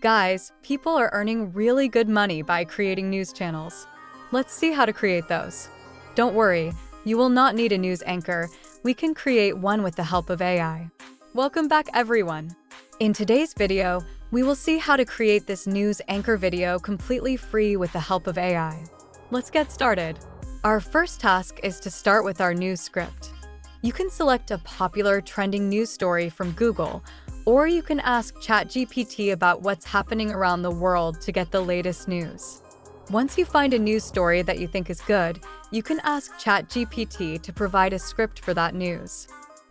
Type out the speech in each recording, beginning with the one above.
Guys, people are earning really good money by creating news channels. Let's see how to create those. Don't worry, you will not need a news anchor. We can create one with the help of AI. Welcome back, everyone. In today's video, we will see how to create this news anchor video completely free with the help of AI. Let's get started. Our first task is to start with our news script. You can select a popular trending news story from Google, or you can ask ChatGPT about what's happening around the world to get the latest news. Once you find a news story that you think is good, you can ask ChatGPT to provide a script for that news.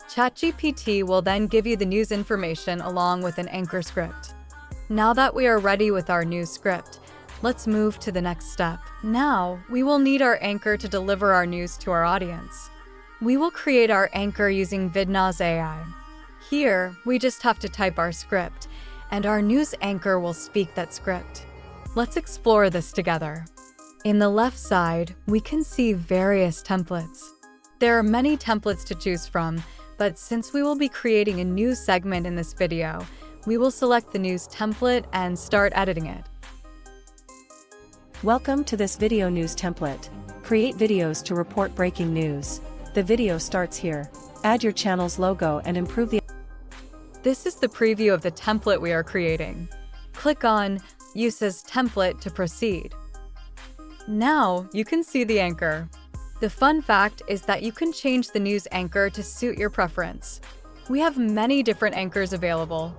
ChatGPT will then give you the news information along with an anchor script. Now that we are ready with our news script, let's move to the next step. Now, we will need our anchor to deliver our news to our audience. We will create our anchor using Vidnaz AI. Here, we just have to type our script, and our news anchor will speak that script. Let's explore this together. In the left side, we can see various templates. There are many templates to choose from, but since we will be creating a news segment in this video, we will select the news template and start editing it. Welcome to this video news template. Create videos to report breaking news. The video starts here. Add your channel's logo and improve the... This is the preview of the template we are creating. Click on Use as Template to proceed. Now you can see the anchor. The fun fact is that you can change the news anchor to suit your preference. We have many different anchors available.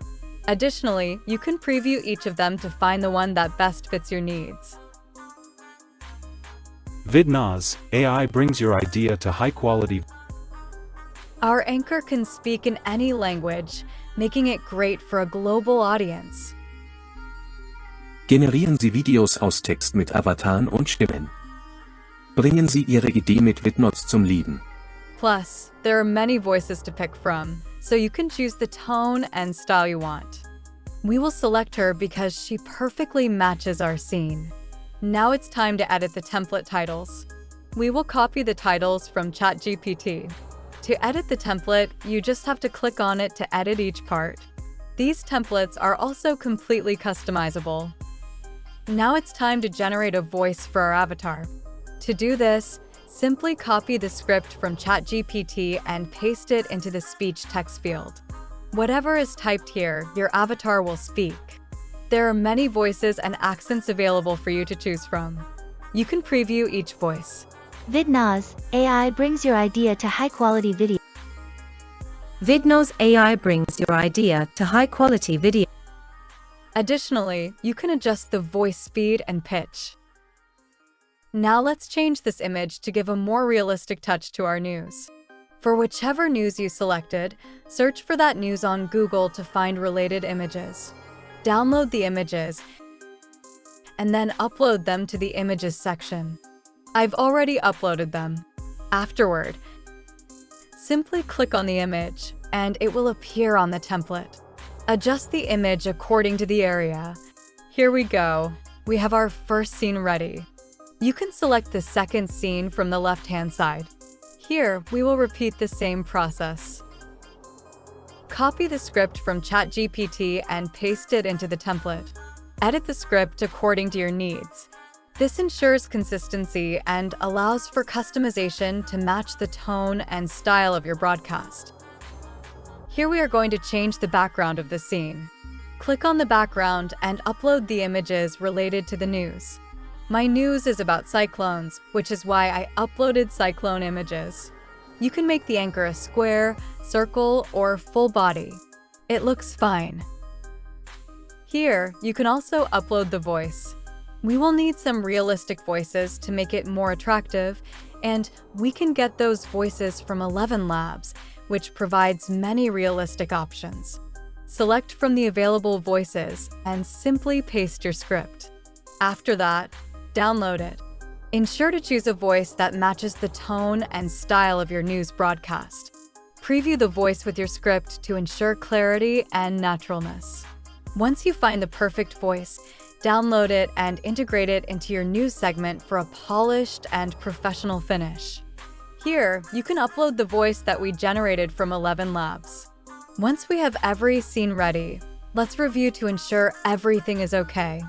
Additionally, you can preview each of them to find the one that best fits your needs. Vidnaz AI brings your idea to high quality. Our anchor can speak in any language, making it great for a global audience. Generieren Sie Videos aus Text mit Avataren und Stimmen. Bringen Sie Ihre Idee mit Vidnaz zum Leben. Plus, there are many voices to pick from, so you can choose the tone and style you want. We will select her because she perfectly matches our scene. Now it's time to edit the template titles. We will copy the titles from ChatGPT. To edit the template, you just have to click on it to edit each part. These templates are also completely customizable. Now it's time to generate a voice for our avatar. To do this, simply copy the script from ChatGPT and paste it into the speech text field. Whatever is typed here, your avatar will speak. There are many voices and accents available for you to choose from. You can preview each voice. Vidnaz AI brings your idea to high-quality video. Vidnaz AI brings your idea to high-quality video. Additionally, you can adjust the voice speed and pitch. Now let's change this image to give a more realistic touch to our news. For whichever news you selected, search for that news on Google to find related images. Download the images and then upload them to the images section. I've already uploaded them. Afterward, simply click on the image and it will appear on the template. Adjust the image according to the area. Here we go. We have our first scene ready. You can select the second scene from the left-hand side. Here, we will repeat the same process. Copy the script from ChatGPT and paste it into the template. Edit the script according to your needs. This ensures consistency and allows for customization to match the tone and style of your broadcast. Here we are going to change the background of the scene. Click on the background and upload the images related to the news. My news is about cyclones, which is why I uploaded cyclone images. You can make the anchor a square, circle, or full body. It looks fine. Here, you can also upload the voice. We will need some realistic voices to make it more attractive, and we can get those voices from ElevenLabs, which provides many realistic options. Select from the available voices and simply paste your script. After that, download it. Ensure to choose a voice that matches the tone and style of your news broadcast. Preview the voice with your script to ensure clarity and naturalness. Once you find the perfect voice, download it and integrate it into your news segment for a polished and professional finish. Here, you can upload the voice that we generated from ElevenLabs. Once we have every scene ready, Let's review to ensure everything is okay.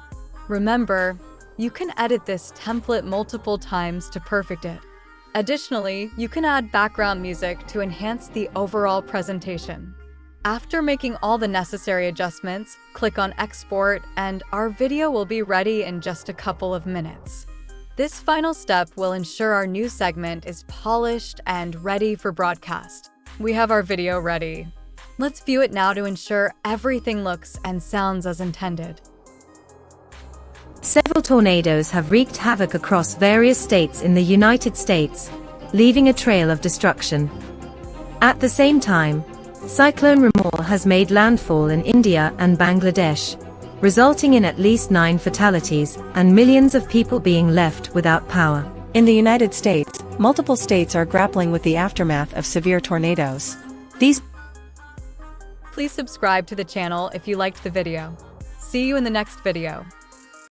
Remember, you can edit this template multiple times to perfect it. Additionally, you can add background music to enhance the overall presentation. After making all the necessary adjustments, click on Export and our video will be ready in just a couple of minutes. This final step will ensure our news segment is polished and ready for broadcast. We have our video ready. Let's view it now to ensure everything looks and sounds as intended. Several tornadoes have wreaked havoc across various states in the United States, leaving a trail of destruction. At the same time, Cyclone Ramor has made landfall in India and Bangladesh, resulting in at least 9 fatalities and millions of people being left without power. In the United States, multiple states are grappling with the aftermath of severe tornadoes. Please subscribe to the channel if you liked the video. See you in the next video.